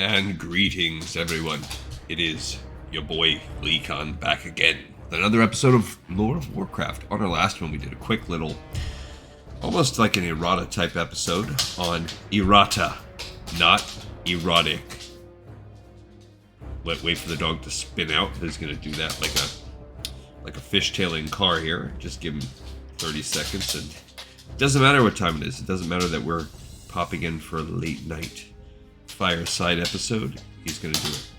And greetings, everyone. It is your boy, Leecon, back again with another episode of Lord of Warcraft. On our last one, we did a quick little, almost like an errata type episode on errata, not erotic. Wait for the dog to spin out. He's going to do that like a fishtailing car here. Just give him 30 seconds, and it doesn't matter what time it is. It doesn't matter that we're popping in for a late night fireside episode. He's going to do it.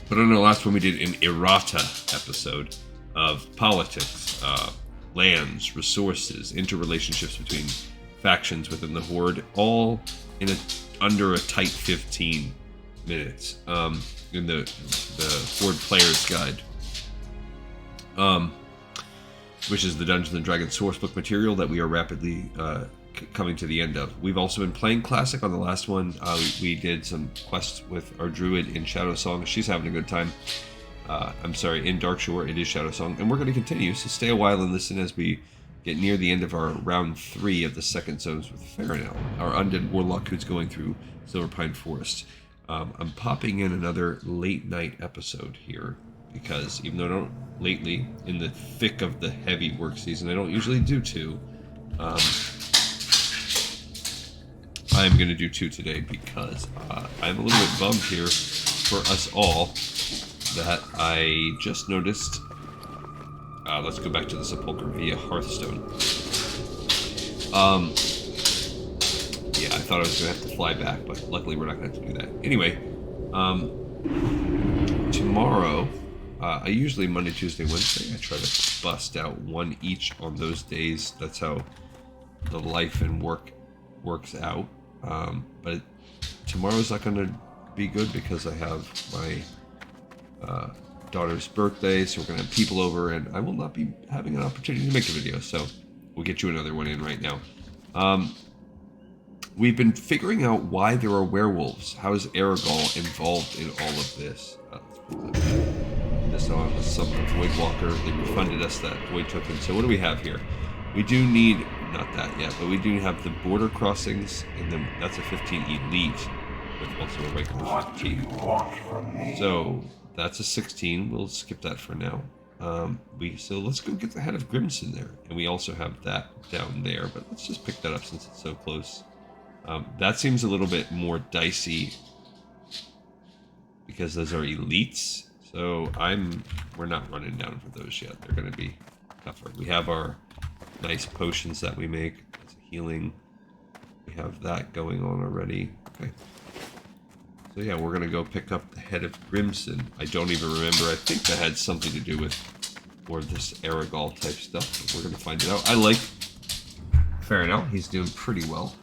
But on the last one, we did an errata episode of politics, lands, resources, interrelationships between factions within the Horde, all in under a tight 15 minutes in the Horde Player's Guide, which is the Dungeons & Dragons sourcebook material that we are rapidly coming to the end of. We've also been playing Classic on the last one. We did some quests with our druid in Shadowsong. She's having a good time. I'm sorry, in Darkshore, it is Shadowsong. And we're going to continue, so stay a while and listen as we get near the end of our round 3 of the second zones with Farinel, our undead warlock who's going through Silverpine Forest. I'm popping in another late night episode here because even though I don't, lately, in the thick of the heavy work season, I don't usually do 2. I'm going to do 2 today because I'm a little bit bummed here for us all that I just noticed. Let's go back to the Sepulchre via Hearthstone. Yeah, I thought I was going to have to fly back, but luckily we're not going to have to do that. Anyway, tomorrow, I usually Monday, Tuesday, Wednesday, I try to bust out one each on those days. That's how the life and work works out. But tomorrow's not going to be good because I have my daughter's birthday, so we're going to have people over, and I will not be having an opportunity to make a video, so we'll get you another one in right now. We've been figuring out why there are werewolves. How is Aragorn involved in all of this? Let's put this on with some Void Walker. They refunded us that Void token. So what do we have here? We do need, not that yet, but we do have the border crossings, and then that's a 15 elite with also a regular 15. So that's a 16. We'll skip that for now. So let's go get the head of Grimson there, and we also have that down there. But let's just pick that up since it's so close. That seems a little bit more dicey because those are elites. So we're not running down for those yet. They're going to be tougher. We have our nice potions that we make. That's a healing. We have that going on already. Okay. So yeah, we're going to go pick up the head of Grimson. I don't even remember. I think that had something to do with more of this Aragorn type stuff. But we're going to find it out. I like Farinel. He's doing pretty well.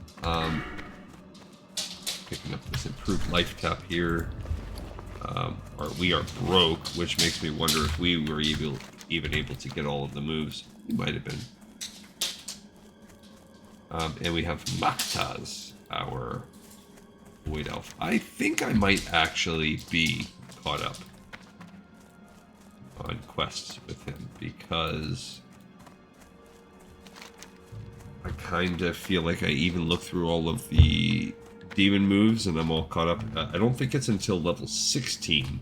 Picking up this improved life tap here. Or we are broke, which makes me wonder if we were even able to get all of the moves. We might have been. And we have Maktaz, our Void Elf. I think I might actually be caught up on quests with him because I kind of feel like I even looked through all of the demon moves and I'm all caught up. I don't think it's until level 16,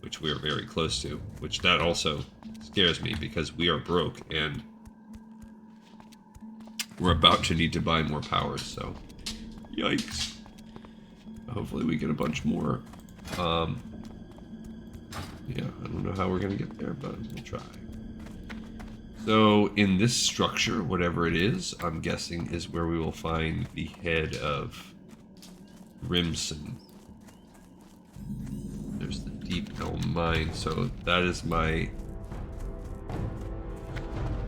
which we are very close to, which that also scares me because we are broke and we're about to need to buy more powers, so yikes. Hopefully we get a bunch more. Yeah, I don't know how we're going to get there, but we'll try. So in this structure, whatever it is, I'm guessing is where we will find the head of Grimson. There's the Deep Elm Mine, so that is my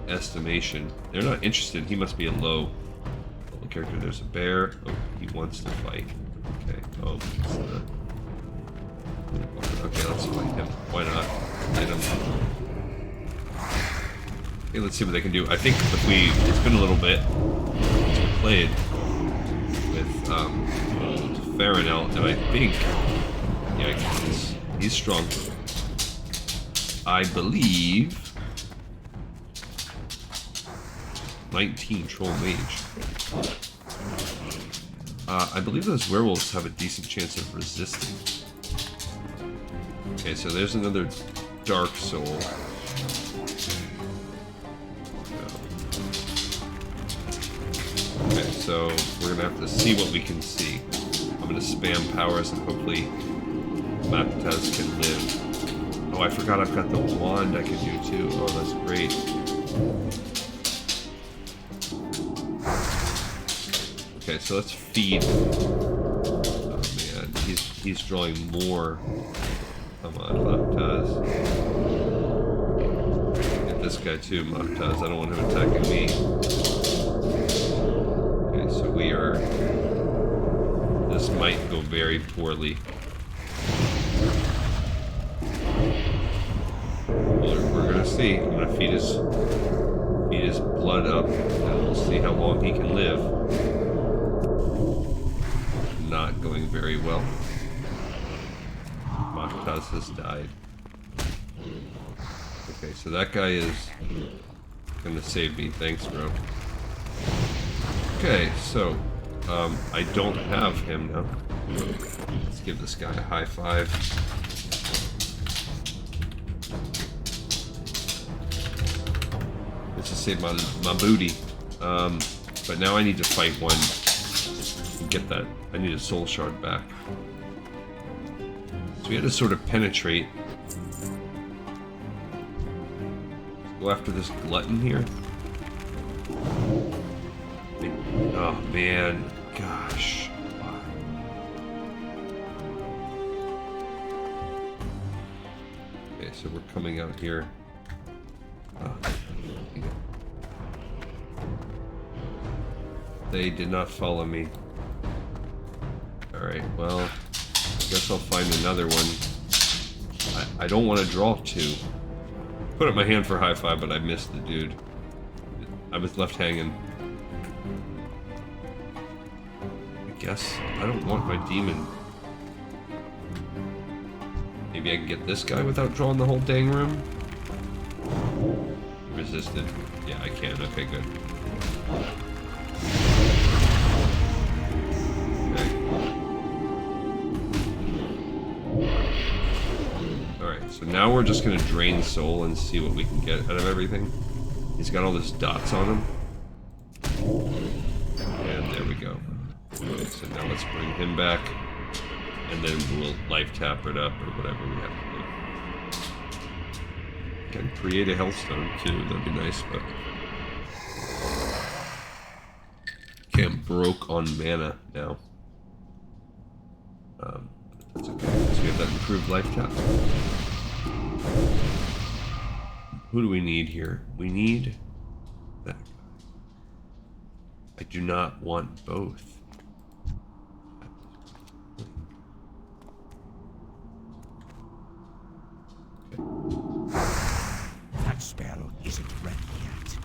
estimation. They're not interested. He must be a low level character. There's a bear. Oh, he wants to fight. Okay. Oh, okay, let's fight him. Why not? Hit him. Okay, let's see what they can do. I think if it's been a little bit since we played with old Farinel, and I think, yeah, he's strong. I believe 19 Troll Mage. I believe those werewolves have a decent chance of resisting. Okay, so there's another Dark Soul. Okay, so we're gonna have to see what we can see. I'm gonna spam powers and hopefully Mataz can live. Oh, I forgot I've got the wand I can do too. Oh, that's great. Okay, so let's feed. Oh man, he's drawing more. Come on, Mataz. Get this guy too, Mataz. I don't want him attacking me. Okay, so we are. This might go very poorly. We're gonna see. I'm gonna feed his blood up, and we'll see how long he can live. Not going very well. Mataz has died. Okay, so that guy is gonna save me. Thanks, bro. Okay, so I don't have him now. Let's give this guy a high five. Let's just save my booty. But now I need to fight one and get that. I need a soul shard back. So we had to sort of penetrate. Let's go after this glutton here. Oh man, gosh. Okay, so we're coming out here. They did not follow me. Alright, well, I guess I'll find another one. I don't want to draw two. Put up my hand for high five, but I missed the dude. I was left hanging. I guess I don't want my demon. Maybe I can get this guy without drawing the whole dang room? Resisted. Yeah, I can. Okay, good. Alright, so now we're just going to drain soul and see what we can get out of everything. He's got all these dots on him. And there we go. Okay, so now let's bring him back. And then we'll life tap it up or whatever we have to do. Can create a Hellstone too, that'd be nice, but... Okay, I'm broke on mana now. That's okay, so we have that improved life tap. Who do we need here? We need that guy. I do not want both. That spell isn't ready yet.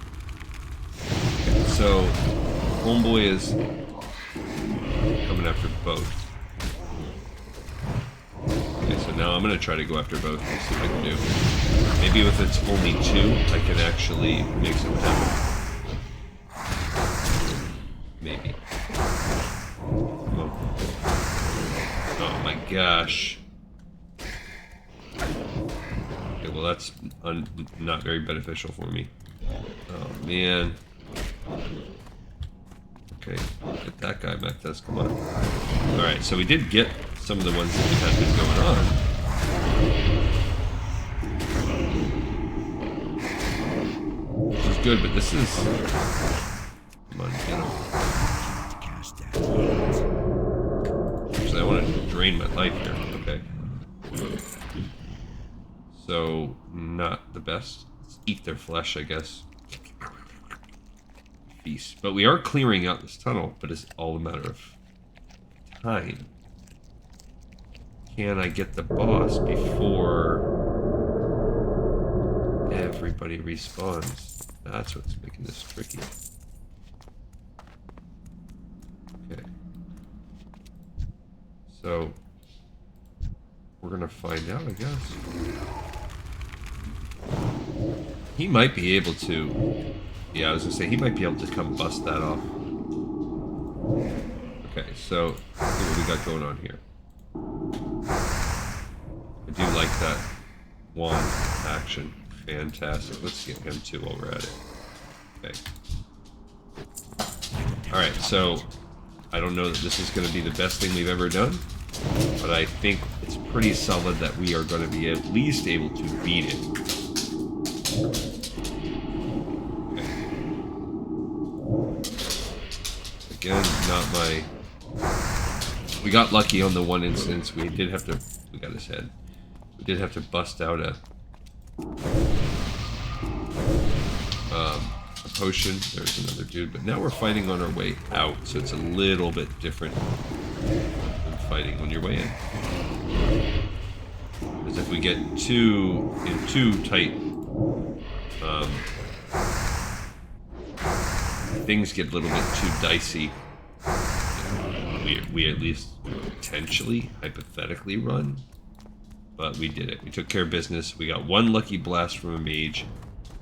Okay, so homeboy is coming after both. Okay, so now I'm gonna try to go after both and see what I can do. Maybe if it's only two, I can actually make something happen. Maybe. Oh my gosh. Okay, well that's not very beneficial for me. Oh man. Okay, get that guy back. That's come on. Alright, so we did get some of the ones that had been going on. Which is good, but this is... Come on, get him. Actually, I want to drain my life here. Okay. So, not the best. Let's eat their flesh, I guess. Feast. But we are clearing out this tunnel, but it's all a matter of time. Can I get the boss before everybody respawns? That's what's making this tricky. Okay. So, we're gonna find out, I guess. He might be able to... Yeah, I was gonna say, he might be able to come bust that off. Okay, So let's see what we got going on here. I do like that wand action. Fantastic. Let's get him too while we're at it. Okay. Alright, so I don't know that this is going to be the best thing we've ever done, but I think it's pretty solid that we are going to be at least able to beat it. Okay. Again, not my... We got lucky on the one instance. We did have to... We got his head. We did have to bust out a potion. There's another dude, but now we're fighting on our way out, so it's a little bit different than fighting on your way in. Because if we get too tight, things get a little bit too dicey. We at least potentially, hypothetically run, but we did it. We took care of business. We got one lucky blast from a mage.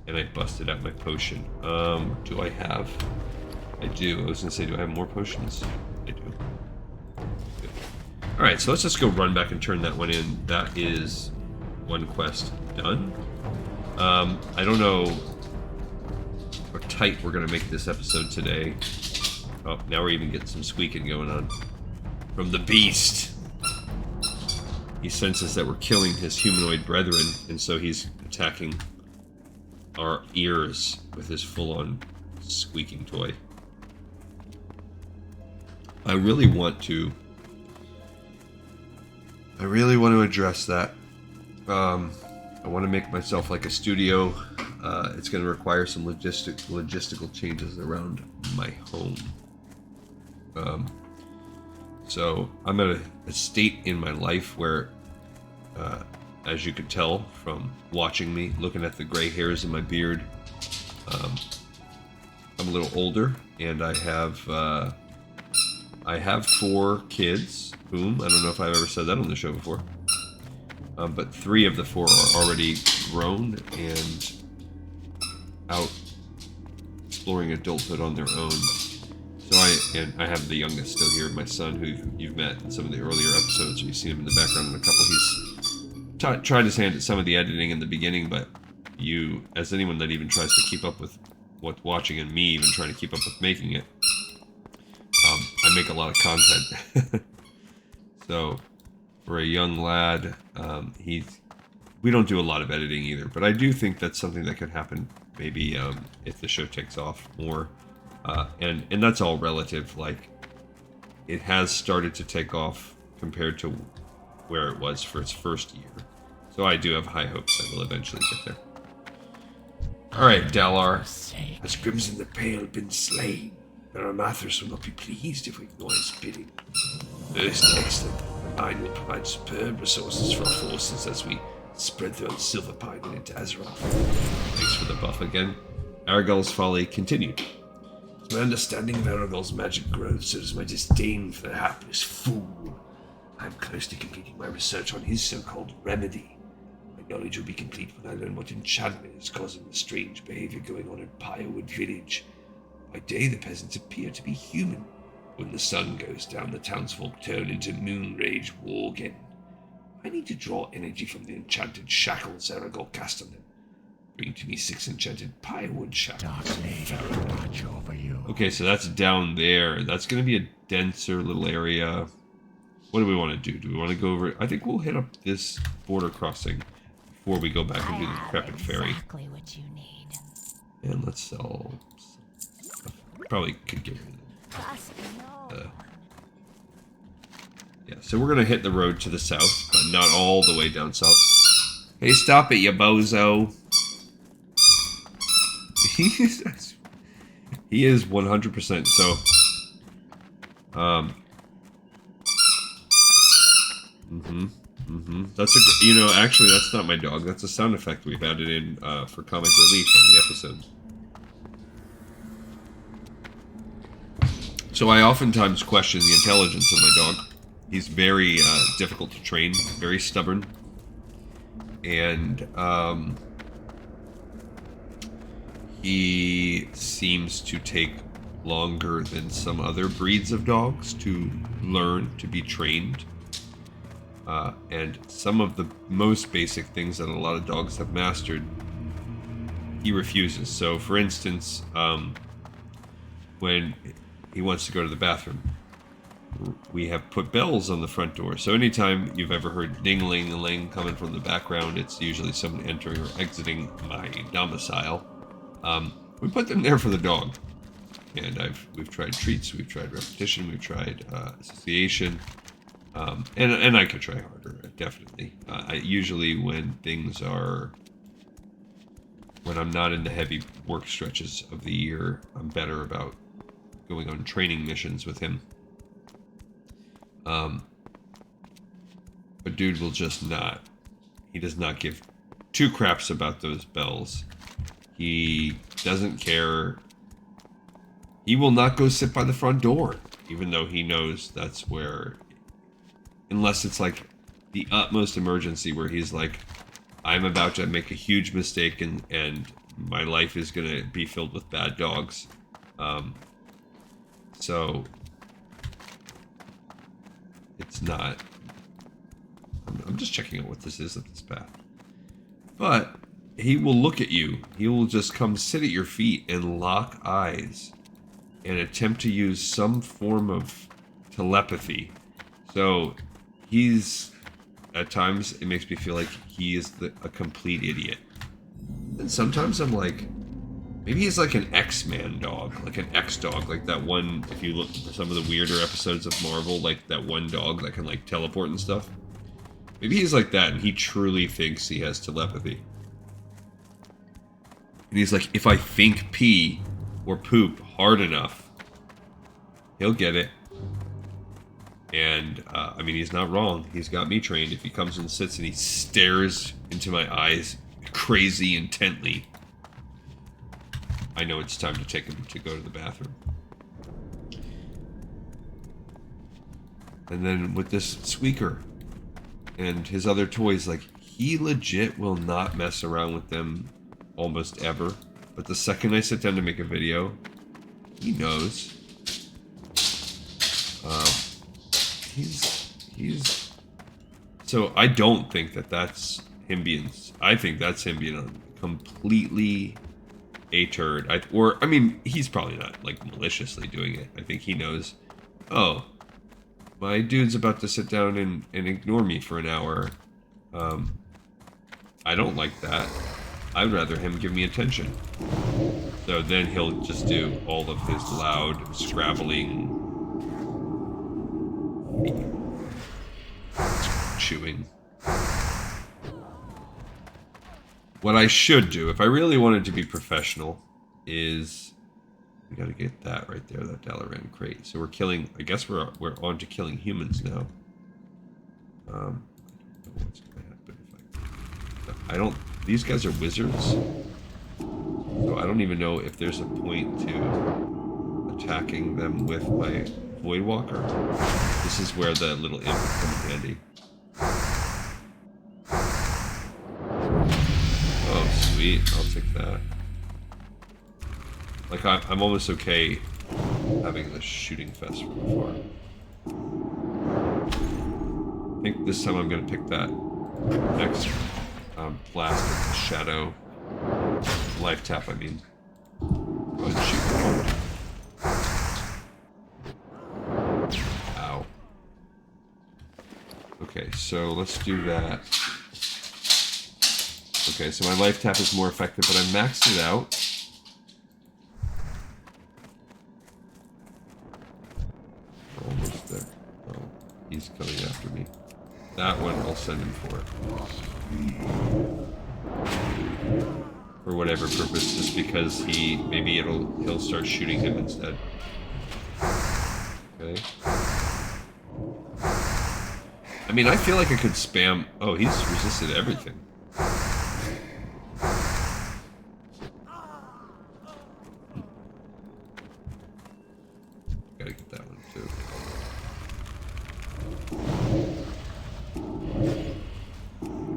And I busted out my potion. Do I have? I do. I was gonna say, do I have more potions? I do. Good. Alright, so let's just go run back and turn that one in. That is one quest done. I don't know how tight we're gonna make this episode today. Oh, now we're even getting some squeaking going on. From the beast! He senses that we're killing his humanoid brethren, and so he's attacking our ears with his full-on squeaking toy. I really want to address that. I want to make myself like a studio. It's going to require some logistical changes around my home. So I'm at a state in my life where as you could tell from watching me, looking at the gray hairs in my beard, I'm a little older, and I have 4 kids, whom, I don't know if I've ever said that on the show before, but 3 of the 4 are already grown and out exploring adulthood on their own. So I have the youngest still here, my son, who you've met in some of the earlier episodes. You've seen him in the background in a couple. He's tried his hand at some of the editing in the beginning, but you, as anyone that even tries to keep up with what's watching, and me even trying to keep up with making it, I make a lot of content. So for a young lad, we don't do a lot of editing either, but I do think that's something that could happen maybe if the show takes off more, and that's all relative. Like, it has started to take off compared to where it was for its first year. So I do have high hopes I will eventually get there. Alright, Dalar. Has Crimson the Pale been slain? Naramathras will not be pleased if we ignore his bidding. First, excellent. Mine will provide superb resources for our forces as we spread throughout Silverpine and into Azeroth. Thanks for the buff again. Aragol's folly continued. As my understanding of Aragol's magic grows, so does my disdain for the hapless fool. I am close to completing my research on his so-called remedy. My knowledge will be complete when I learn what enchantment is causing the strange behavior going on in Pirewood Village. By day, the peasants appear to be human. When the sun goes down, the townsfolk turn into moon-rage wargen. I need to draw energy from the enchanted shackles Aragol cast on them. Bring to me 6 enchanted Pirewood shackles. Dark Lady will watch over you. Okay, so that's down there. That's going to be a denser little area. What do we want to do? Do we want to go over? I think we'll hit up this border crossing before we go back and do the decrepit ferry. Exactly what you need. And let's sell stuff. Probably could get rid of it. Yeah, so we're going to hit the road to the south, but not all the way down south. Hey, stop it, you bozo. He is 100%, so... That's a, actually, that's not my dog. That's a sound effect we've added in for comic relief on the episode. So I oftentimes question the intelligence of my dog. He's very difficult to train, very stubborn, and he seems to take longer than some other breeds of dogs to learn, to be trained. And some of the most basic things that a lot of dogs have mastered, he refuses. So, for instance, when he wants to go to the bathroom, we have put bells on the front door. So anytime you've ever heard ding-a-ling-a-ling coming from the background, it's usually someone entering or exiting my domicile. We put them there for the dog. And we've tried treats, we've tried repetition, we've tried association, and I could try harder, definitely. I usually, when I'm not in the heavy work stretches of the year, I'm better about going on training missions with him. But dude will just not. He does not give two craps about those bells. He doesn't care. He will not go sit by the front door, even though he knows that's where, unless it's like the utmost emergency where he's like, I'm about to make a huge mistake and my life is going to be filled with bad dogs. So it's not. I'm just checking out what this is at this path. But he will look at you. He will just come sit at your feet and lock eyes and attempt to use some form of telepathy. So he's, at times, it makes me feel like he is a complete idiot. And sometimes I'm like, maybe he's like an X-Man dog, like an X-dog, like that one, if you look at some of the weirder episodes of Marvel, like that one dog that can like teleport and stuff. Maybe he's like that and he truly thinks he has telepathy. And he's like, if I think pee or poop hard enough, he'll get it. And, I mean, he's not wrong. He's got me trained. If he comes and sits and he stares into my eyes crazy intently, I know it's time to take him to go to the bathroom. And then with this squeaker and his other toys, like, he legit will not mess around with them almost ever. But the second I sit down to make a video, he knows. He's so I don't think that's him being. I think that's him being a completely a turd. I mean, he's probably not like maliciously doing it. I think he knows. Oh, my dude's about to sit down and ignore me for an hour. I don't like that. I'd rather him give me attention. So then he'll just do all of his loud scrabbling, chewing. What I should do, if I really wanted to be professional, is we gotta get that right there, that Dalaran crate. So we're killing. I guess we're on to killing humans now. I don't know what's gonna happen if I don't. These guys are wizards, so I don't even know if there's a point to attacking them with my Voidwalker. This is where the little imp comes in handy. Oh, sweet. I'll take that. Like, I'm almost okay having this shooting fest from afar. I think this time I'm going to pick that next blast of the shadow. Life tap, I mean. Go ahead and shoot. Ow. Okay, so let's do that. Okay, so my life tap is more effective, but I maxed it out. Almost there. Oh, he's coming after me. That one I'll send him for. For whatever purpose, just because maybe he'll start shooting him instead. Okay. I mean, I feel like I could spam. Oh, he's resisted everything. Gotta get that one too.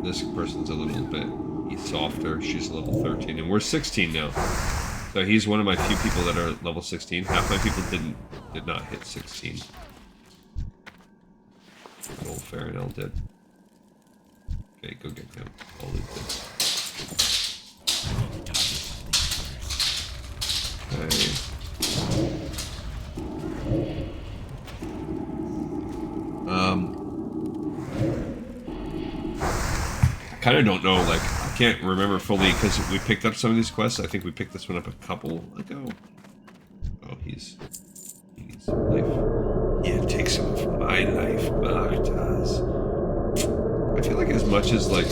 This person's a little bit. He's softer. She's level 13, and we're 16 now. So he's one of my few people that are level 16. Half my people did not hit 16. Old Farinell did. Okay, go get him. I'll leave this. Okay. I kind of don't know, like, I can't remember fully because we picked up some of these quests. I think we picked this one up a couple ago. Oh, he needs some life. Yeah, take some of my life, Bartas. I feel like as much as, like,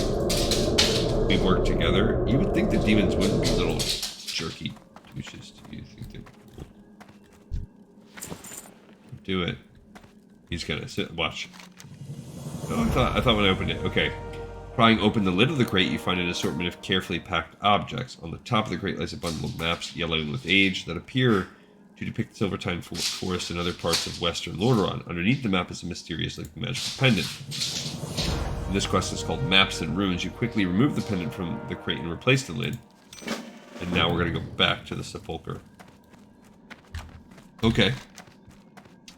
we work together, you would think the demons wouldn't be little jerky douches. Do you think they're cool? Do it. He's gonna sit. Watch. Oh, I thought when I opened it. Okay. Prying open the lid of the crate, you find an assortment of carefully packed objects. On the top of the crate lies a bundle of maps, yellowing with age, that appear to depict Silverpine Forest and other parts of western Lordaeron. Underneath the map is a mysterious-looking magical pendant. And this quest is called Maps and Ruins. You quickly remove the pendant from the crate and replace the lid. And now we're going to go back to the sepulcher. Okay.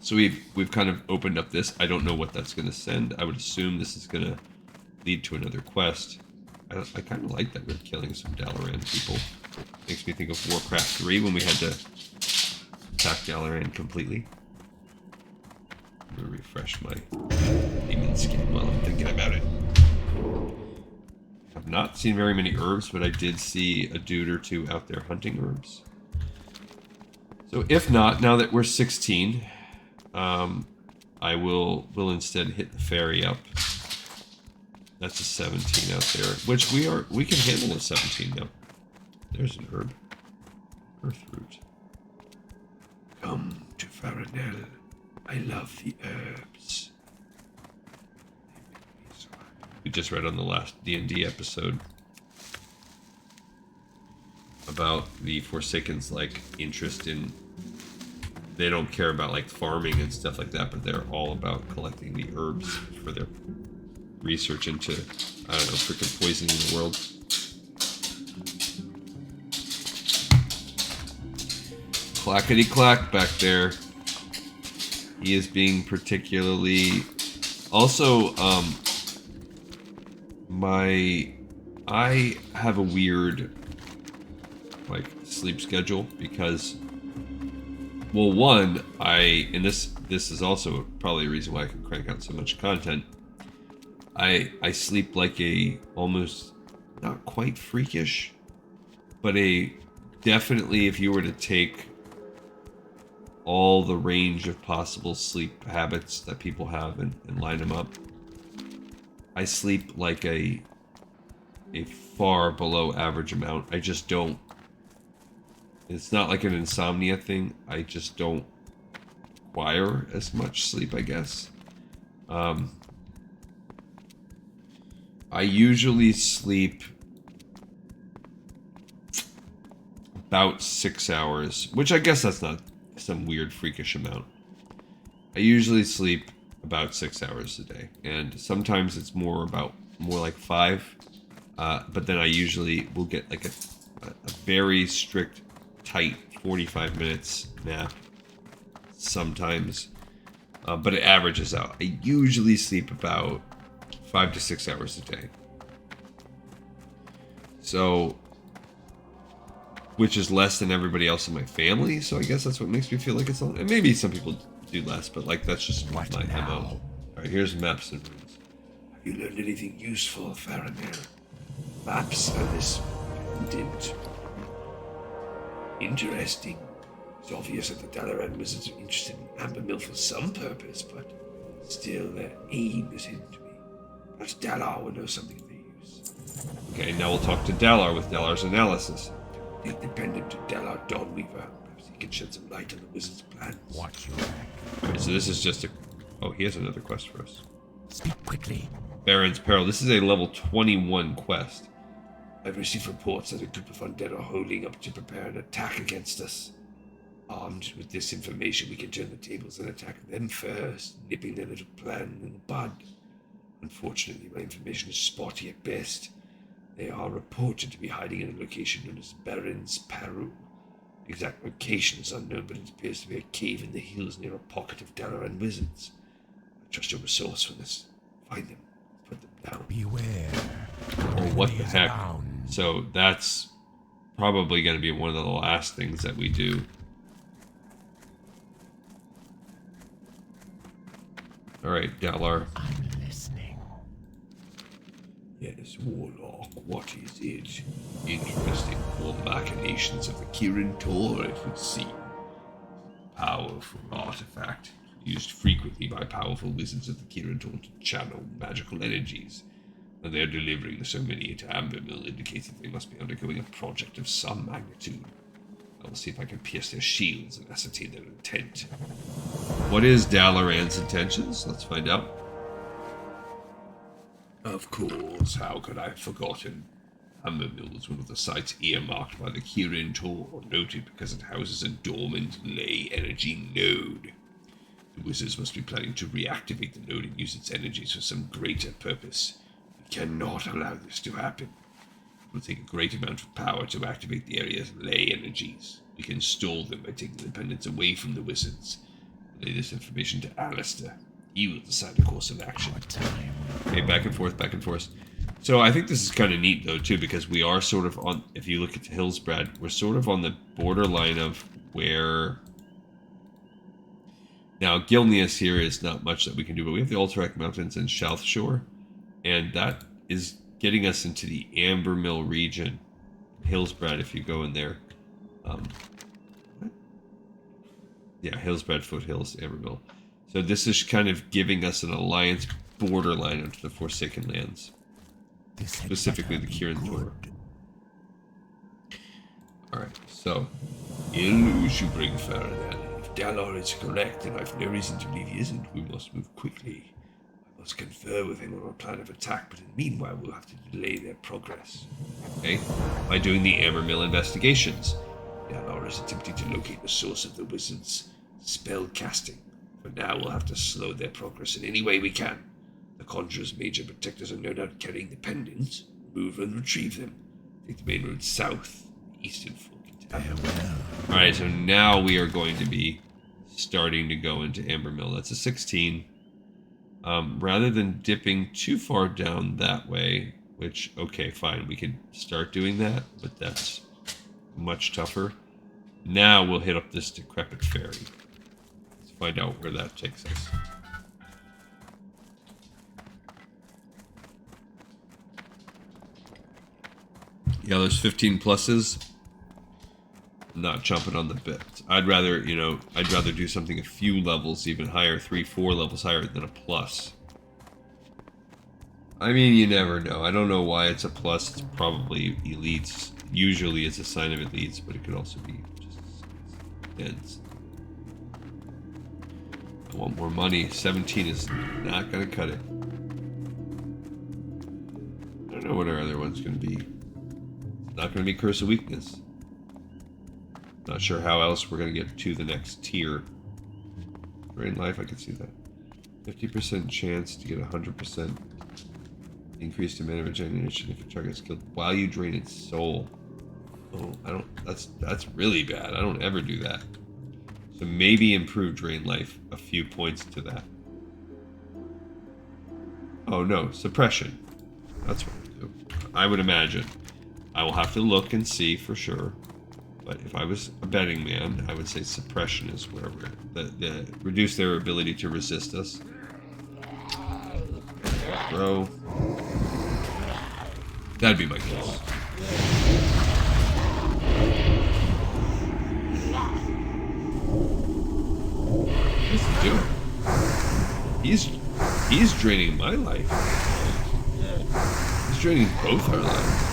So we've kind of opened up this. I don't know what that's going to send. I would assume this is going to lead to another quest. I kind of like that we're killing some Dalaran people. Makes me think of Warcraft 3 when we had to attack Dalaran completely. I'm going to refresh my demon skin while I'm thinking about it. I've not seen very many herbs, but I did see a dude or two out there hunting herbs. So if not, now that we're 16, I will instead hit the ferry up. That's a 17 out there, which we can handle a 17 now. There's an herb. Earthroot. Come to Farinell. I love the herbs. We just read on the last D&D episode about the Forsaken's like interest in. They don't care about like farming and stuff like that, but they're all about collecting the herbs for their research into, I don't know, freaking poisoning the world. Clackety clack back there. He is being particularly. Also, I have a weird like sleep schedule because, well, one, and this is also probably a reason why I can crank out so much content. I sleep like a almost not quite freakish, but a definitely, if you were to take all the range of possible sleep habits that people have and line them up, I sleep like a far below average amount. I just don't. It's not like an insomnia thing. I just don't require as much sleep, I guess. I usually sleep about 6 hours, which I guess that's not some weird freakish amount. I usually sleep about 6 hours a day, and sometimes it's more like 5. But then I usually will get like a very strict, tight 45 minutes nap sometimes, but it averages out. I usually sleep about 5 to 6 hours a day. So, which is less than everybody else in my family. So I guess that's what makes me feel like it's long. And maybe some people do less, but like that's just my MO. All right, here's maps and runes. Have you learned anything useful, Farinell? Maps are this pendant. Interesting. It's obvious that the Dalaran wizards are interested in Ambermill for some purpose, but still their aim is hidden to me. Perhaps Dalar will know something of their use. Okay, now we'll talk to Dalar with Dalar's analysis. Take the pendant to Dalar Dawnweaver. Perhaps he can shed some light on the wizard's plans. Watch your back. Alright, so this is just a. Oh, he has another quest for us. Speak quickly. Baron's Peril. This is a level 21 quest. I've received reports that a group of undead are holding up to prepare an attack against us. Armed with this information, we can turn the tables and attack them first, nipping their little plan in the bud. Unfortunately, my information is spotty at best. They are reported to be hiding in a location known as Baron's Peril. Exact location is unknown, but it appears to be a cave in the hills near a pocket of Dalaran wizards. I trust your resourcefulness. Find them. Put them down. Beware. Oh, what the Enemies heck? abound. So that's probably going to be one of the last things that we do. Alright, Dalar. I'm listening. Yes, Warlock, what is it? Interesting for machinations of the Kirin Tor, it would seem. Powerful artifact, used frequently by powerful wizards of the Kirin Tor to channel magical energies. And their delivering so many to Ambermill indicates that they must be undergoing a project of some magnitude. I will see if I can pierce their shields and ascertain their intent. What is Dalaran's intentions? Let's find out. Of course, how could I have forgotten? Ambermill is one of the sites earmarked by the Kirin Tor, noted because it houses a dormant ley energy node. The wizards must be planning to reactivate the node and use its energies for some greater purpose. We cannot allow this to happen. It will take a great amount of power to activate the area's ley energies. We can stall them by taking the pendants away from the wizards. Relay this information to Alistair. He will decide the course of action. Okay, back and forth, back and forth. So I think this is kind of neat, though, too, because we are sort of on, if you look at Hillsbrad, we're sort of on the borderline of where... Now, Gilneas here is not much that we can do, but we have the Alterac Mountains and South Shore, and that is getting us into the Ambermill region. Hillsbrad, if you go in there. Yeah, Hillsbrad Foothills, Ambermill. So this is kind of giving us an alliance borderline onto the Forsaken Lands. Specifically the Kirin Tor. Alright, so... Illush you bring Faraday. If Dalar is correct, and I've no reason to believe he isn't, we must move quickly. I must confer with him on a plan of attack, but in the meanwhile we'll have to delay their progress. Okay, by doing the Ambermill investigations. Dalar is attempting to locate the source of the wizard's spell casting. For now, we'll have to slow their progress in any way we can. The Conjurer's major protectors are no doubt carrying the pendants. Move and retrieve them. Take the main road south, east and full contamination. Alright, so now we are going to be starting to go into Ambermill. That's a 16. Rather than dipping too far down that way, which, okay, fine, we could start doing that, but that's much tougher. Now we'll hit up this decrepit ferry. Let's find out where that takes us. Yeah, there's 15 pluses. Not jumping on the bit. I'd rather, you know, I'd rather do something a few levels even higher, 3-4 levels higher than a plus. I mean, you never know. I don't know why it's a plus. It's probably elites. Usually it's a sign of elites, but it could also be just dense. I want more money. 17 is not going to cut it. I don't know what our other one's going to be. It's not going to be Curse of Weakness. Not sure how else we're going to get to the next tier. Drain life, I can see that. 50% chance to get 100% increased amount of regeneration if your target is killed while you drain its soul. Oh, I don't. That's really bad. I don't ever do that. So maybe improve drain life a few points to that. Oh no, suppression. That's what we do. I would imagine. I will have to look and see for sure. But if I was a betting man, I would say suppression is where we're the reduce their ability to resist us. Throw. That'd be my guess. What's he doing? He's draining my life. He's draining both our lives.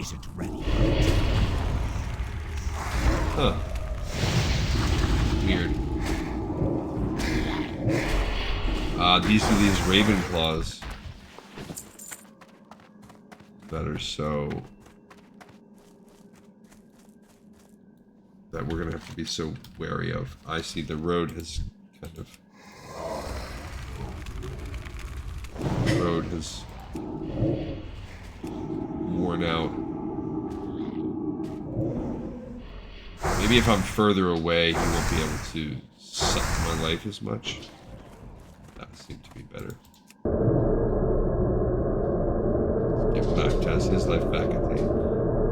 Isn't ready. Huh. Weird. These are these Raven Claws that are so... that we're gonna have to be so wary of. I see the road has kind of... the road has worn out. Maybe if I'm further away, he won't be able to suck my life as much. That seemed to be better. Get back, Tess. His life back at the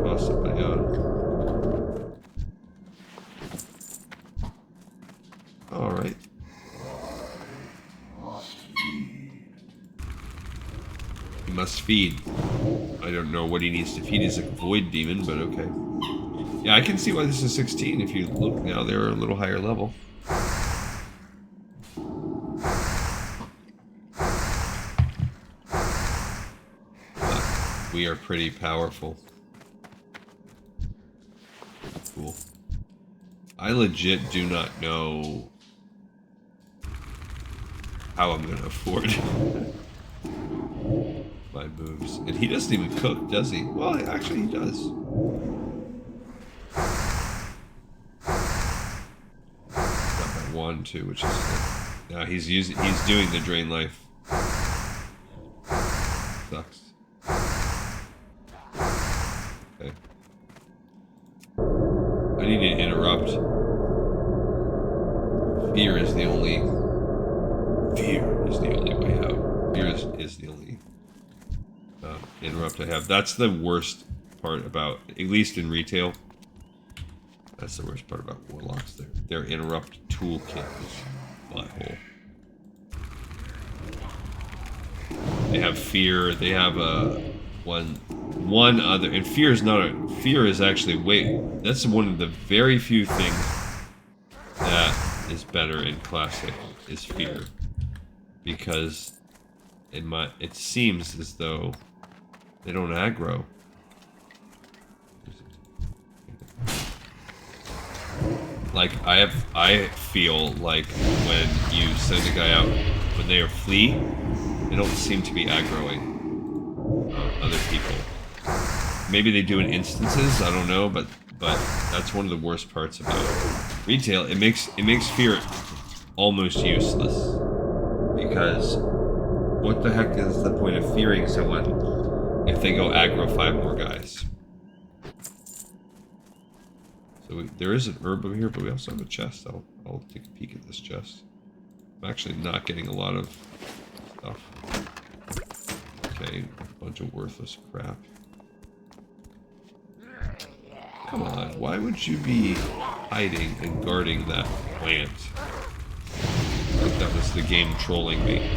cost of my own. Alright. He must feed. I don't know what he needs to feed. He's a void demon, but okay. Yeah, I can see why this is 16. If you look now, they're a little higher level. But we are pretty powerful. Cool. I legit do not know how I'm going to afford my moves. And he doesn't even cook, does he? Well, actually he does. Got that wand too, which is good. Now he's doing the drain life. Sucks. Okay. I need to interrupt. Fear is the only way out. Fear is the only interrupt I have. That's the worst part about, at least in retail. That's the worst part about warlocks. Their interrupt toolkit is butthole. They have fear. They have one other, and fear is actually that's one of the very few things that is better in classic is fear, because it seems as though they don't aggro. Like I feel like when you send a guy out when they are flee, they don't seem to be aggroing other people. Maybe they do in instances, I don't know, but that's one of the worst parts about retail. It makes fear almost useless, because what the heck is the point of fearing someone if they go aggro 5 more guys? So there is an herb over here, but we also have a chest. I'll take a peek at this chest. I'm actually not getting a lot of stuff. Okay, a bunch of worthless crap. Come on, why would you be hiding and guarding that plant? I think that was the game trolling me.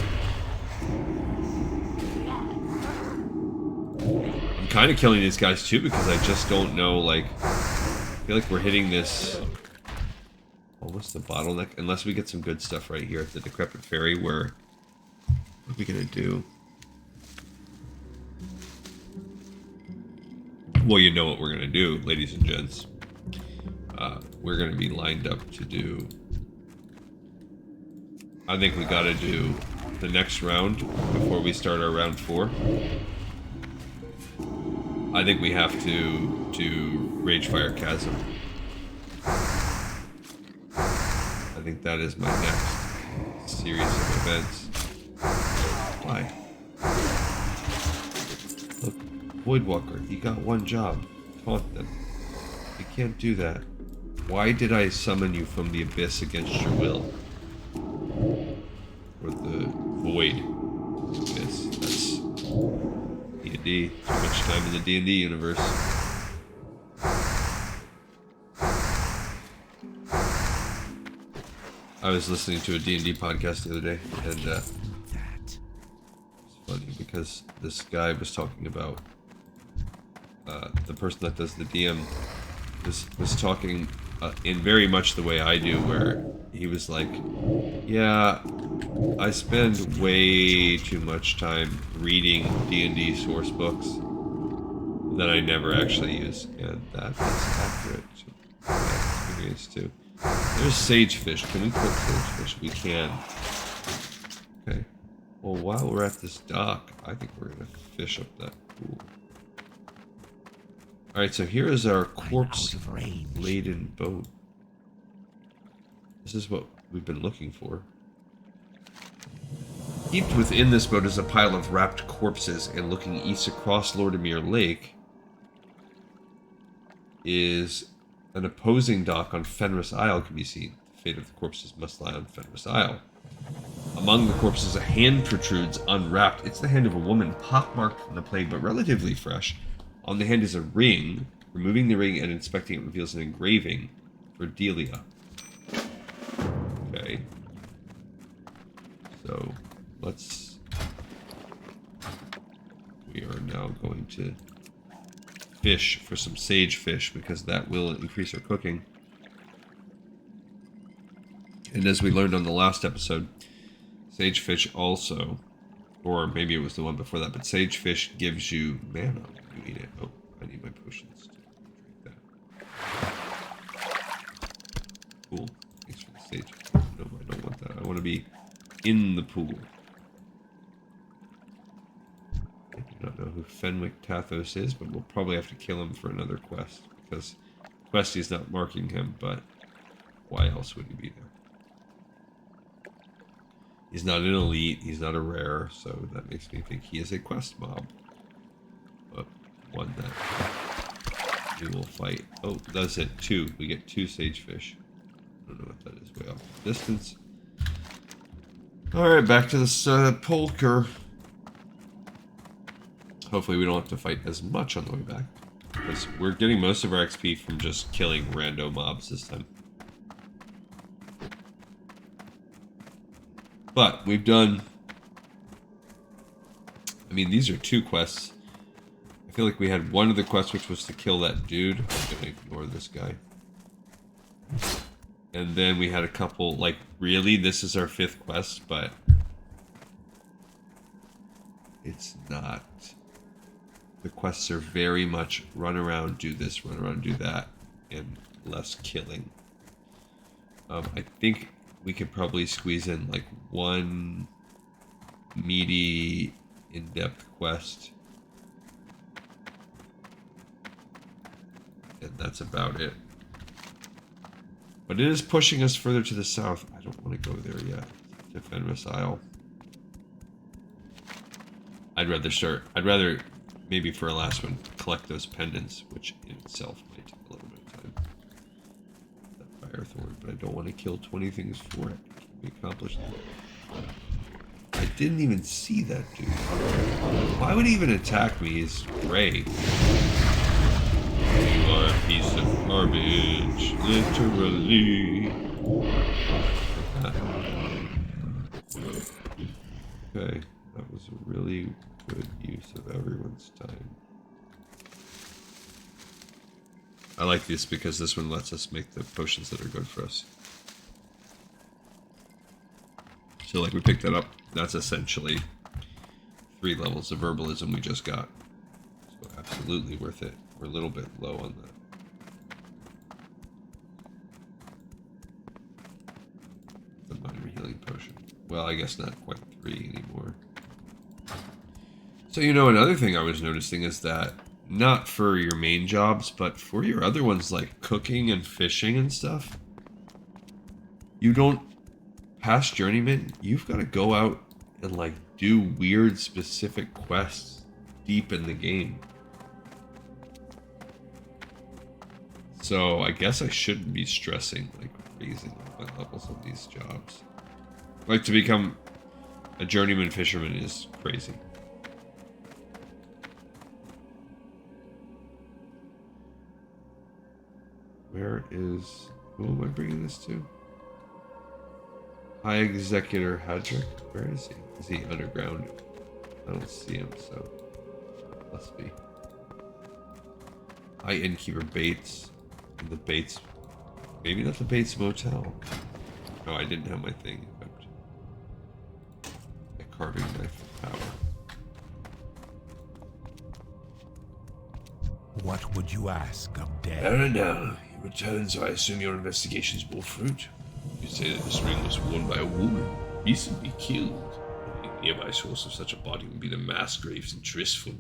I'm kind of killing these guys too because I just don't know, like, I feel like we're hitting this almost the bottleneck, unless we get some good stuff right here at the Decrepit Ferry. Where what are we gonna do? Well, you know what we're gonna do, ladies and gents. We're gonna be lined up to do. I think we gotta do the next round before we start our round 4. I think we have to do Ragefire Chasm. I think that is my next series of events. Why? Look, Voidwalker, you got one job. Taunt them. You can't do that. Why did I summon you from the abyss against your will? Or the void abyss. That's D&D. Too much time in the D&D universe. I was listening to a D&D podcast the other day, and it's funny because this guy was talking about the person that does the DM was talking in very much the way I do, where he was like, yeah, I spend way too much time reading D&D source books that I never actually use, and that is accurate to my experience too. There's sagefish. Can we cook sagefish? We can. Okay. Well, while we're at this dock, I think we're gonna fish up that pool. Alright, so here is our corpse-laden boat. This is what we've been looking for. Heaped within this boat is a pile of wrapped corpses, and looking east across Lordimere Lake is An opposing dock on Fenris Isle can be seen. The fate of the corpses must lie on Fenris Isle. Among the corpses, a hand protrudes unwrapped. It's the hand of a woman, pockmarked from the plague, but relatively fresh. On the hand is a ring. Removing the ring and inspecting it reveals an engraving for Delia. Okay. So, we are now going to fish for some sage fish, because that will increase our cooking. And as we learned on the last episode, sage fish also, or maybe it was the one before that, but sage fish gives you mana when you eat it. Oh, I need my potions to drink that. Cool. Thanks for the sage. No, I don't want that. I want to be in the pool. I do not know who Fenwick Tathos is, but we'll probably have to kill him for another quest, because Questy's not marking him, but why else would he be there? He's not an elite, he's not a rare, so that makes me think he is a quest mob. But one that we will fight. Oh, that's it, 2. We get 2 sagefish. I don't know what that is, way off the distance. Alright, back to this polker. Hopefully we don't have to fight as much on the way back, because we're getting most of our XP from just killing rando mobs this time. But we've done... I mean, these are 2 quests. I feel like we had one of the quests, which was to kill that dude. I'm going to ignore this guy. And then we had a couple, like, really, this is our 5th quest, but... it's not. The quests are very much run around, do this, run around, do that, and less killing. I think we could probably squeeze in like one meaty, in-depth quest. And that's about it. But it is pushing us further to the south. I don't want to go there yet. To Fenris Isle. I'd rather, maybe for a last one, collect those pendants, which in itself might take a little bit of time. That Firethorn, but I don't want to kill 20 things for it. Can we accomplish that? I didn't even see that dude. Why would he even attack me? He's gray. You are a piece of garbage, literally. Okay, that was a really good use of everyone's time. I like this because this one lets us make the potions that are good for us. So like we picked that up, that's essentially 3 levels of herbalism we just got. So absolutely worth it. We're a little bit low on that. The minor healing potion. Well, I guess not quite 3 anymore. So, you know, another thing I was noticing is that, not for your main jobs, but for your other ones like cooking and fishing and stuff, you don't, past Journeyman, you've got to go out and like do weird specific quests deep in the game. So I guess I shouldn't be stressing like raising my levels on these jobs. Like to become a journeyman fisherman is crazy. Where is... Who am I bringing this to? High Executor Hadrick. Where is he? Is he underground? I don't see him, so... Must be. High Innkeeper Bates. And the Bates... Maybe not the Bates Motel. No, I didn't have my thing equipped. A carving knife of power. What would you ask of death? Dalaran, you returned, so I assume your investigations bore fruit. You say that this ring was worn by a woman, recently killed. A nearby source of such a body would be the mass graves in Trisful.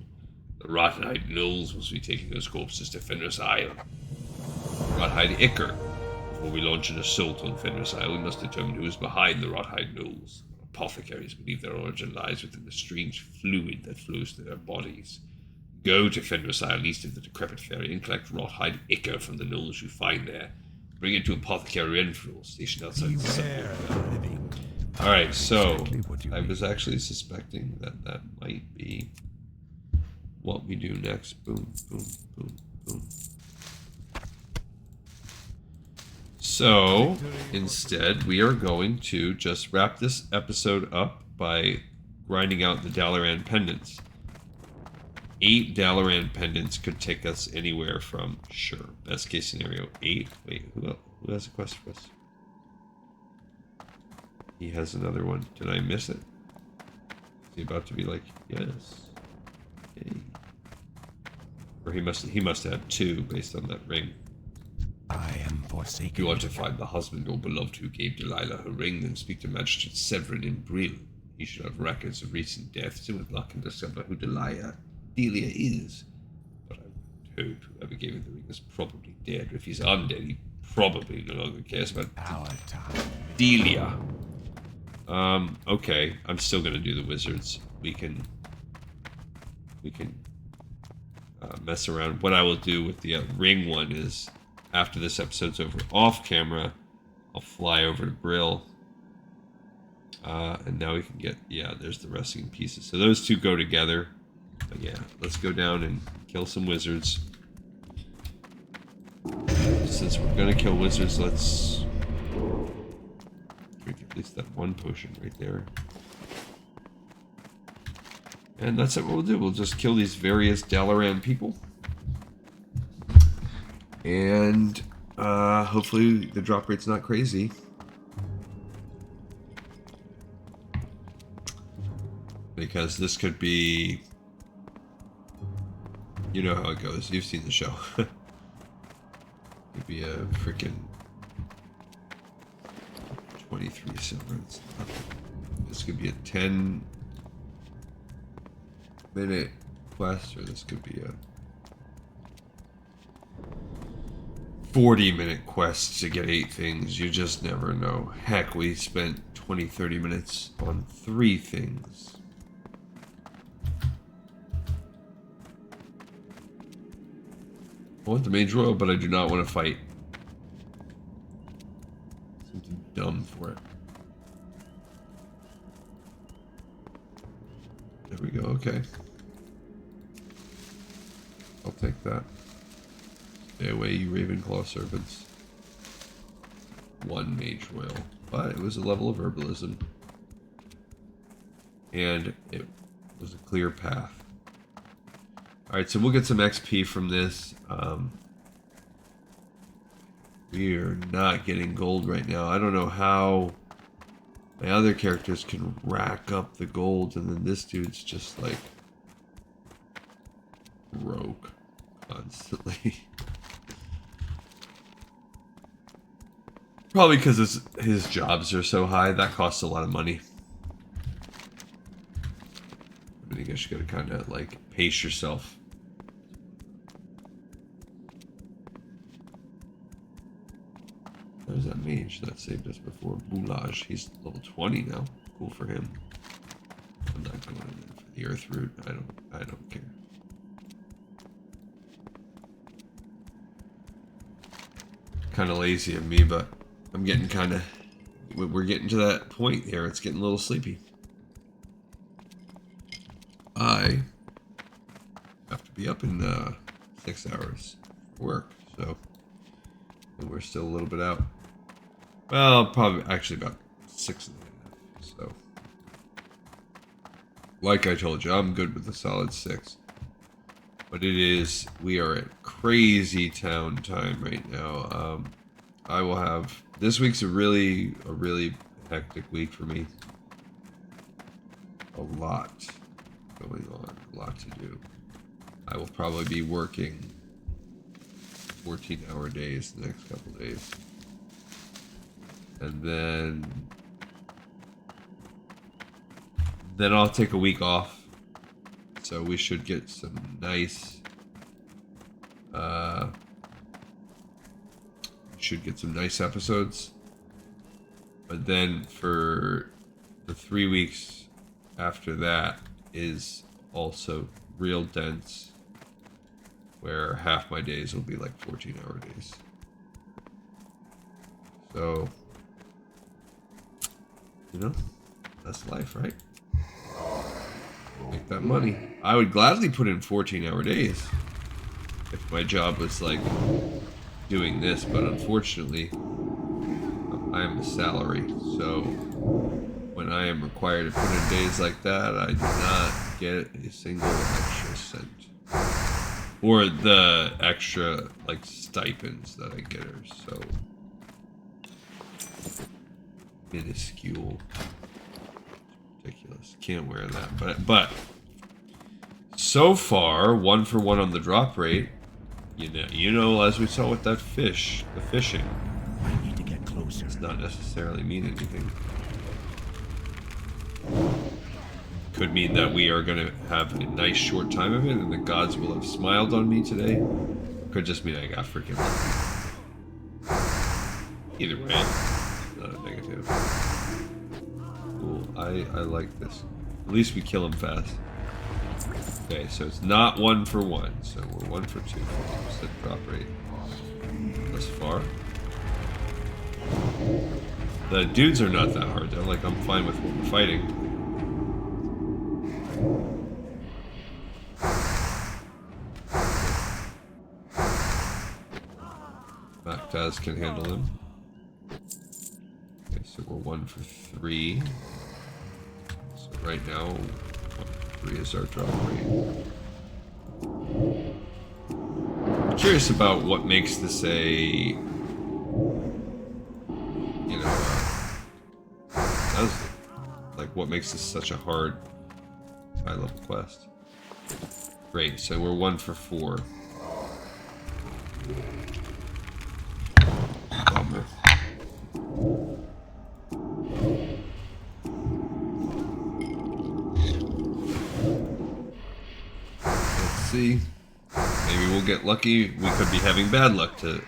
The Rotten-eyed Gnolls must be taking those corpses to Fenris Isle. Rothhide Icker. Before we launch an assault on Fenris Isle, we must determine who is behind the Rothhide Gnolls. Apothecaries believe their origin lies within the strange fluid that flows through their bodies. Go to Fenris Isle east of the decrepit ferry and collect rawhide ichor from the knolls you find there. Bring it to Apothecary Renfrew, stationed outside the Beware suburb. the living. Alright, so Exactly what you I need. was actually suspecting that that might be what we do next. Boom, boom, boom, boom. So, instead, we are going to just wrap this episode up by grinding out the Dalaran pendants. 8 Dalaran pendants could take us anywhere from, sure, best case scenario, 8. Wait, who has a quest for us? He has another one. Did I miss it? Is he about to be like, yes. Okay. Or he must have 2 based on that ring. I am If forsaken. you want to find the husband or beloved who gave Delilah her ring, then speak to Magistrate Severin in Brill. He should have records of recent deaths and with luck can discover who Delia is. But I would hope whoever gave him the ring is probably dead. If he's undead, he probably no longer cares about Our time. Delia. Okay. I'm still gonna do the wizards. We can mess around. What I will do with the ring one is, after this episode's over off camera, I'll fly over to Brill. And now we can get, yeah, there's the resting pieces. So those two go together. But yeah, let's go down and kill some wizards. Since we're gonna kill wizards, let's drink at least that one potion right there. And that's what we'll do. We'll just kill these various Dalaran people. And hopefully the drop rate's not crazy. Because this could be... You know how it goes. You've seen the show. Could be a freaking 23 silver. This could be a 10-minute quest, or this could be a 40-minute quest to get 8 things. You just never know. Heck, we spent 20-30 minutes on 3 things. I want the Mage Royal, but I do not want to fight. Something dumb for it. There we go, okay. I'll take that. Stay away, you Ravenclaw servants. 1 Mage Royal. But it was a level of herbalism. And it was a clear path. Alright, so we'll get some XP from this. We are not getting gold right now. I don't know how my other characters can rack up the gold, and then this dude's just like broke constantly. Probably because his jobs are so high. That costs a lot of money. I mean, I guess you gotta kind of like pace yourself. There's that mage that saved us before. Boulage. He's level 20 now. Cool for him. I'm not going in there for the earth root. I don't care. Kind of lazy of me, but I'm getting kind of... We're getting to that point here. It's getting a little sleepy. I have to be up in 6 hours for work, so... And we're still a little bit out. Well, probably actually about 6.5. So, like I told you, I'm good with a solid 6. But it is, we are at crazy town time right now. I will have, this week's a really hectic week for me. A lot going on, a lot to do. I will probably be working 14-hour days the next couple days. And then I'll take a week off. So we should get some nice episodes. But then for the 3 weeks after that is also real dense. where half my days will be like 14-hour days. So, you know, that's life, right? Make that money. I would gladly put in 14-hour days if my job was like doing this, but unfortunately, I am a salary. So when I am required to put in days like that, I do not get a single extra cent. Or the extra like stipends that I get are so minuscule. Ridiculous. Can't wear that. But so far, 1 for 1 on the drop rate. You know, as we saw with that fish, the fishing. I need to get closer. Does not necessarily mean anything. Could mean that we are going to have a nice short time of it and the gods will have smiled on me today. Could just mean I got freaking lucky. Either way, not a negative. Cool. I like this. At least we kill him fast. Okay, so it's not 1 for 1. So we're 1 for 2. 50% drop rate. Thus far. The dudes are not that hard though. Like, I'm fine with what we're fighting. Mactaz can handle him. Okay, so we're 1 for 3. So right now, 1 for 3 is our drop rate. I'm curious about what makes this a, like what makes this such a hard high-level quest. Great, so we're 1 for 4. Bummer. Let's see. Maybe we'll get lucky. We could be having bad luck to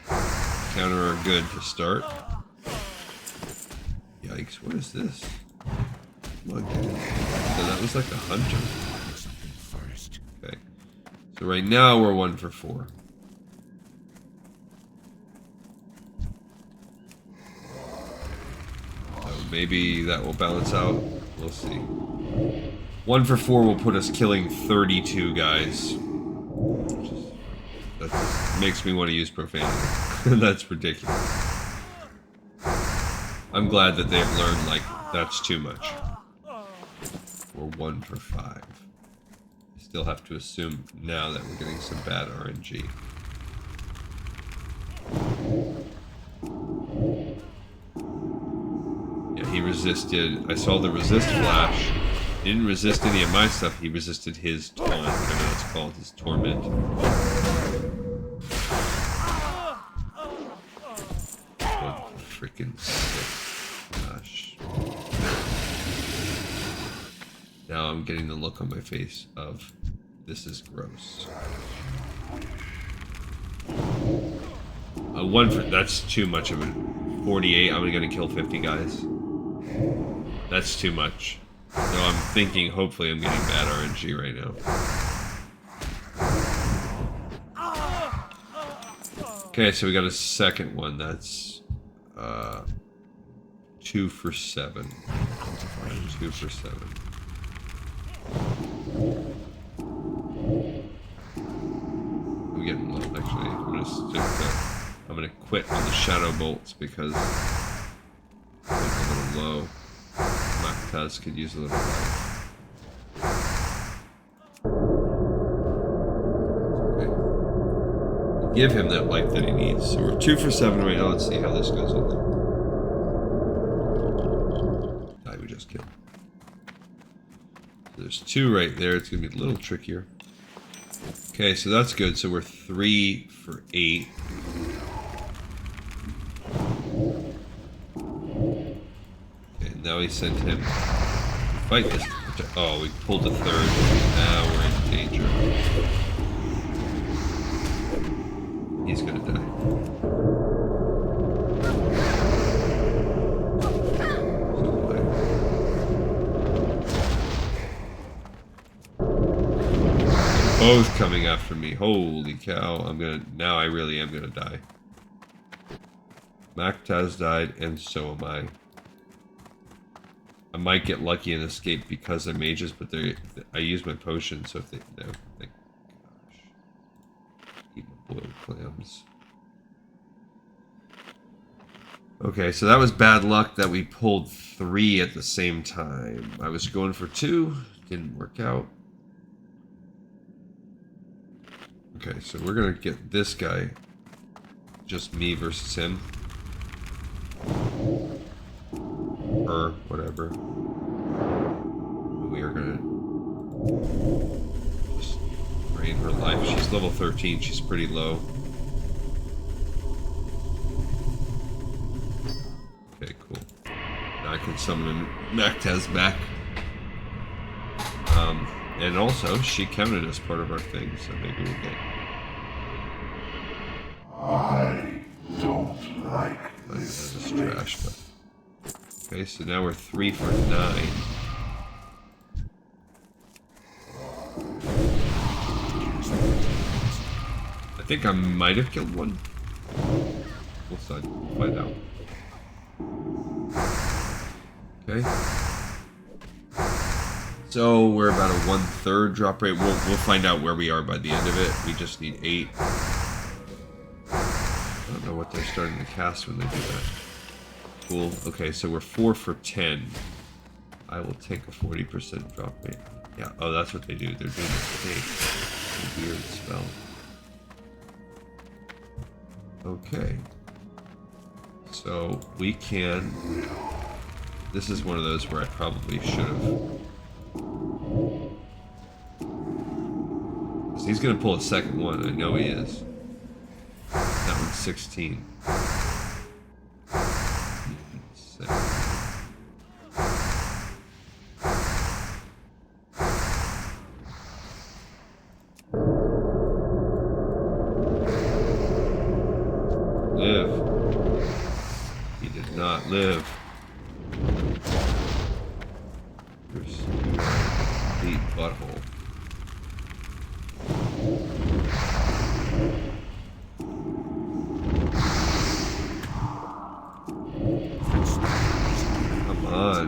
counter our good to start. Yikes, what is this? Look, so that was like a hunter. Okay. So right now we're 1 for 4. So maybe that will balance out. We'll see. 1 for 4 will put us killing 32 guys. That just makes me want to use profanity. That's ridiculous. I'm glad that they've learned, like, that's too much. We're 1 for 5. I still have to assume now that we're getting some bad RNG. Yeah, he resisted. I saw the resist flash. He didn't resist any of my stuff. He resisted his taunt, whatever it's called, his torment. What freaking sick. Gosh. Now I'm getting the look on my face of this is gross. 1 for that's too much of it. 48. I'm gonna kill 50 guys. That's too much. So I'm thinking hopefully I'm getting bad RNG right now. Okay, so we got a second one. That's 2 for 7. 2 for 7. I'm getting low, actually. I'm gonna quit on the shadow bolts because I'm a little low. Mactaz could use a little life. Okay. We'll give him that life that he needs. So we're 2 for 7 right now. Let's see how this goes with him. Die we just killed. So there's 2 right there. It's gonna be a little trickier. Okay, so that's good. So we're 3 for 8. Okay, now he sent him to fight this. Oh, we pulled a 3rd. Now we're in danger. He's gonna die. both coming after me. Holy cow. Now I really am gonna die. Mactaz died, and so am I. I might get lucky and escape because they're mages, but I use my potion, so if they... No, thank gosh. Eat my boiled clams. Okay, so that was bad luck that we pulled 3 at the same time. I was going for 2, didn't work out. Okay, so we're gonna get this guy. Just me versus him. Her, whatever. We are gonna just drain her life. She's level 13, she's pretty low. Okay, cool. Now I can summon Mactaz back. And also, she counted as part of our thing, so maybe we'll get... I don't like this is trash, but... Okay, so now we're 3 for 9. I think I might have killed one. We'll find out. Okay. So we're about a 1/3 drop rate. We'll find out where we are by the end of it. We just need 8. I don't know what they're starting to cast when they do that. Cool. Okay, so we're 4 for 10. I will take a 40% drop rate. Yeah. Oh, that's what they do. They're doing a weird spell. Okay. So we can. This is one of those where I probably should have. He's gonna pull a second one. I know he is. That one's 16. Live. He did not live. There's deep butthole. Come on.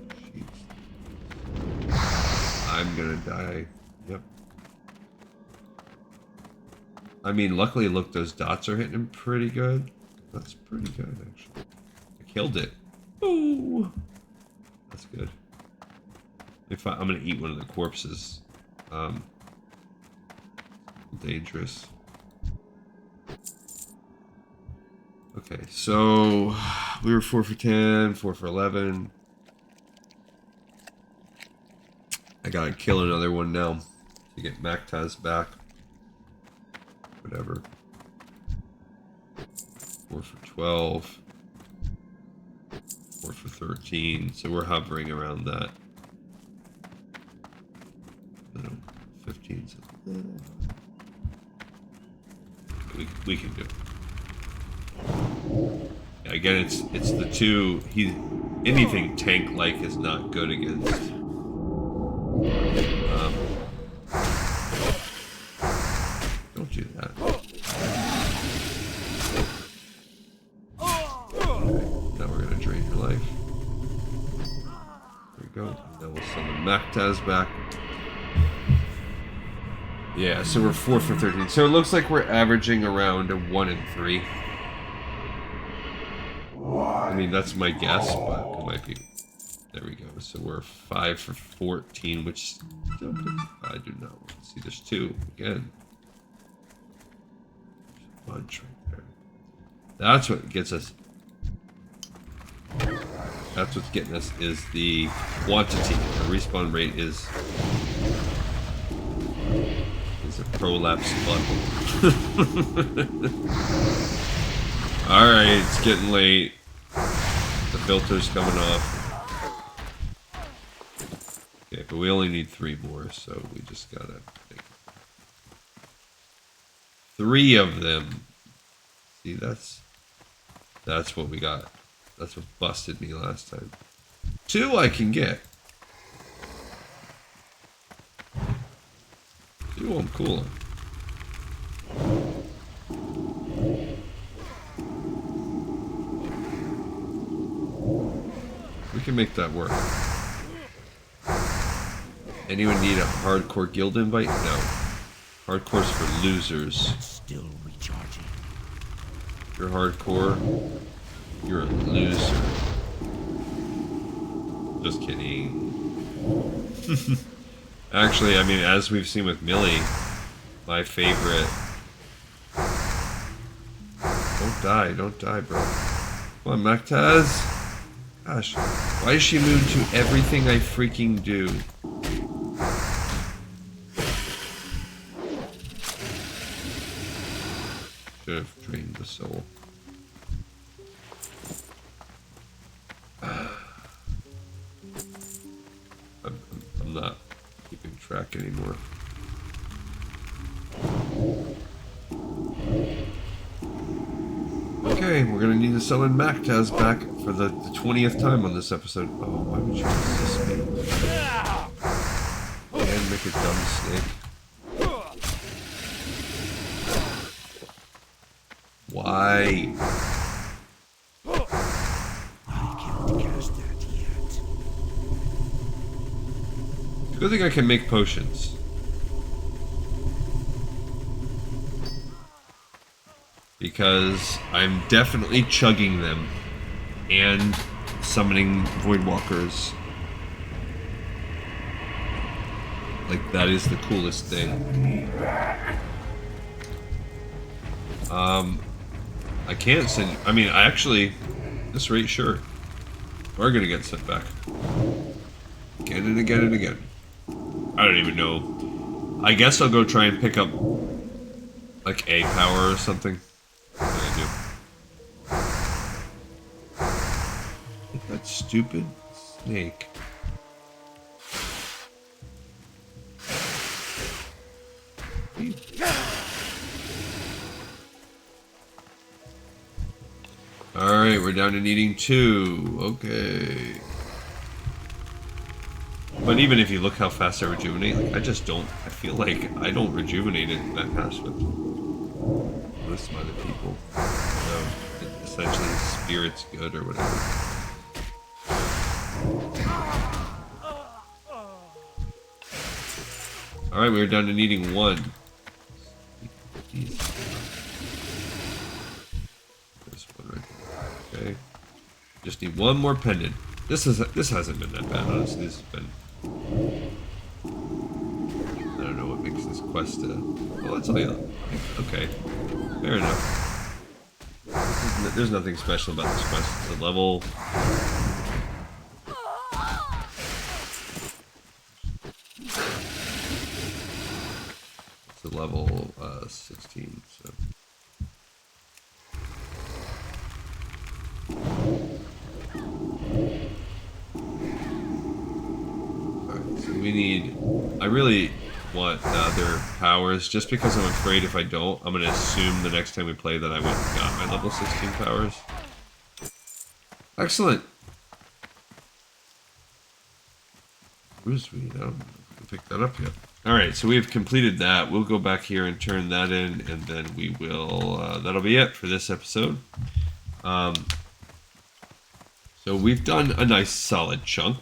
Jeez. I'm gonna die. Yep. I mean, luckily, look, those dots are hitting him pretty good. That's pretty good, actually. I killed it. Ooh. That's good. I'm gonna eat one of the corpses. Dangerous. Okay, so we were 4 for 10, 4 for 11. I gotta kill another one now to get Mactaz back. Whatever. 4 for 12. 4 for 13. So we're hovering around that. 15. We can do it. Yeah, again, it's the two. Anything tank like is not good against. Don't do that. Now we're gonna drain your life. There we go. Now we'll summon Mactaz back. Yeah, so we're 4 for 13. So it looks like we're averaging around a 1 and 3. I mean, that's my guess, but it might be. There we go. So we're 5 for 14, which still I do not want to see. There's 2 again. There's a bunch right there. That's what gets us. That's what's getting us is the quantity. The respawn rate is a prolapse butthole. Alright, it's getting late. The filter's coming off. Okay, but we only need 3 more, so we just gotta think. 3 of them. See, that's what we got. That's what busted me last time. 2 I can get. Ooh, I'm cool. We can make that work. Anyone need a hardcore guild invite? No. Hardcore's for losers. Still recharging. You're hardcore. You're a loser. Just kidding. Actually, I mean, as we've seen with Millie, my favorite. Don't die, bro. Come on, Mactaz. Gosh, why is she immune to everything I freaking do? Should have drained the soul. I'm not keeping track anymore. Okay, we're gonna need to summon Mactaz back for the 20th time on this episode. Oh, why would you resist me? And make a dumb snake. Why? I can't cast that yet. Good thing I can make potions. Because I'm definitely chugging them and summoning Voidwalkers. Like, that is the coolest thing. I can't send you. I mean, I actually, this rate, sure. We're gonna get sent back. Again and again and again. I don't even know. I guess I'll go try and pick up, like, A power or something. What did I do? Hit that stupid snake. Alright, we're down to needing 2. Okay. But even if you look how fast I rejuvenate, like, I just don't, I feel like I don't rejuvenate it that fast with most other people. So, essentially, spirit's good or whatever. Alright, we're down to needing 1. There's one right there. Okay. Just need 1 more pendant. This hasn't been that bad, honestly. This has been... I don't know what makes this quest well, that's all you... Okay. Fair enough. There's nothing special about this quest. It's a level... It's a level 16, so... Alright, so we need... I really want other powers, just because I'm afraid if I don't, I'm going to assume the next time we play that I went and got my level 16 powers. Excellent! Who's we? I don't pick that up yet. Alright, so we've completed that. We'll go back here and turn that in, and then we will... that'll be it for this episode. So we've done a nice solid chunk.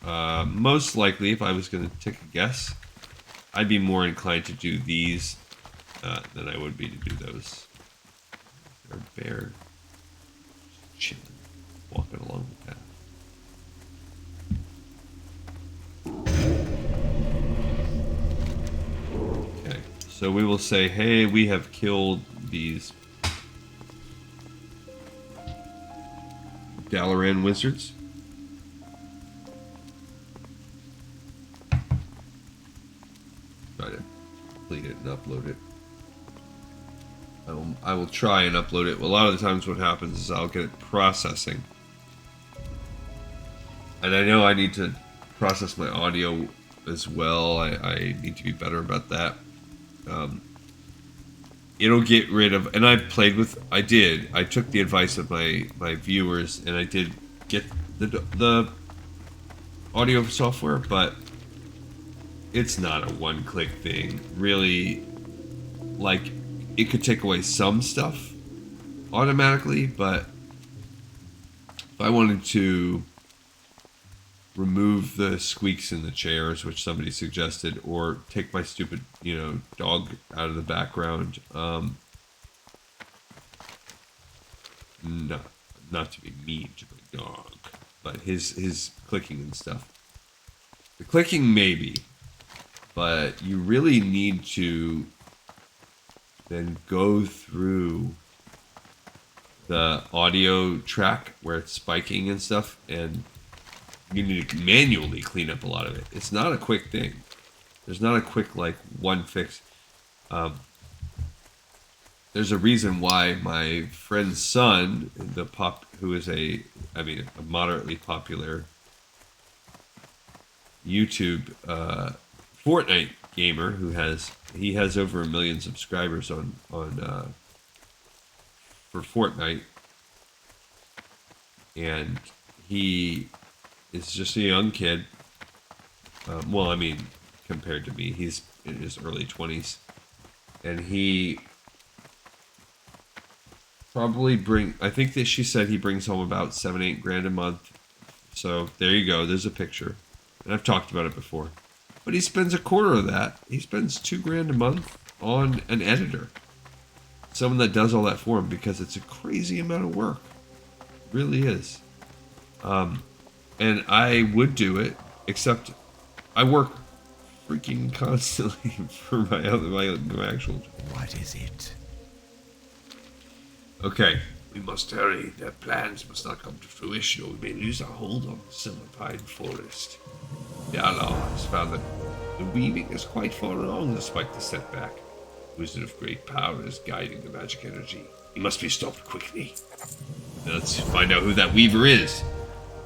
Most likely, if I was going to take a guess, I'd be more inclined to do these than I would be to do those. There's a bear chilling, walking along the path. Okay, so we will say, hey, we have killed these Dalaran wizards. Try to complete it and upload it. I will try and upload it. A lot of the times what happens is I'll get it processing. And I know I need to process my audio as well. I need to be better about that. It'll get rid of, and I took the advice of my viewers, and I did get the audio software, but it's not a one-click thing. Really, like, it could take away some stuff automatically, but if I wanted to remove the squeaks in the chairs, which somebody suggested, or take my stupid, dog out of the background, not to be mean to my dog, but his clicking and stuff. The clicking maybe, but you really need to then go through the audio track where it's spiking and stuff, and you need to manually clean up a lot of it. It's not a quick thing. There's not a quick, like, one fix. There's a reason why my friend's son, who is a moderately popular YouTube Fortnite gamer, he has over 1 million subscribers on for Fortnite, and he is just a young kid. Compared to me, he's in his early 20s, and he probably I think that she said he brings home about 7-8 grand a month. So there you go. There's a picture, and I've talked about it before. But he spends a quarter of that. He spends 2 grand a month on an editor, someone that does all that for him, because it's a crazy amount of work. It really is. And I would do it, except I work freaking constantly for my actual job. What is it? Okay. We must hurry. Their plans must not come to fruition, or we may lose our hold on the Silverpine Forest. Dalaran has found that the weaving is quite far along despite the setback. Wizard of great power is guiding the magic energy. He must be stopped quickly. Let's find out who that weaver is.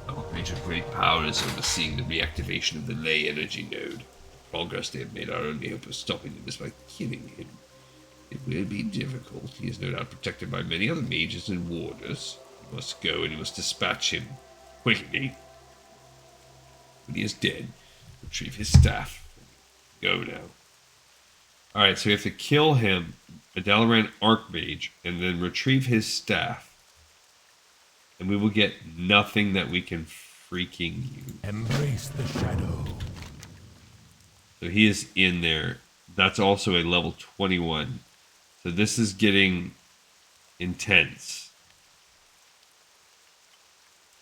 Our Mage of great power is overseeing the reactivation of the ley energy node. The progress they have made, our only hope of stopping them is by killing him. It will be difficult. He is no doubt protected by many other mages and warders. You must go and you must dispatch him quickly. When he is dead, retrieve his staff. Go now. Alright, so we have to kill him, a Dalaran Archmage, and then retrieve his staff. And we will get nothing that we can freaking use. Embrace the shadow. So he is in there. That's also a level 21. So this is getting intense.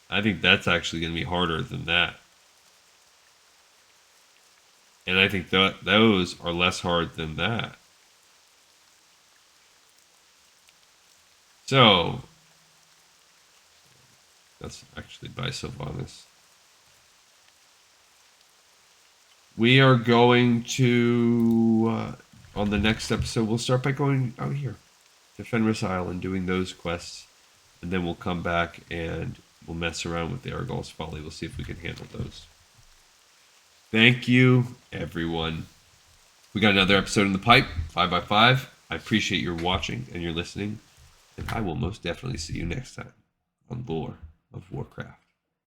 I think that's actually going to be harder than that. And I think that those are less hard than that. So, that's actually by Sylvanas. We are going to, on the next episode, we'll start by going out here to Fenris Island, doing those quests. And then we'll come back and we'll mess around with the Argol's Folly. We'll see if we can handle those. Thank you, everyone. We got another episode in the pipe, 5x5. I appreciate your watching and your listening. And I will most definitely see you next time on Lore of Warcraft.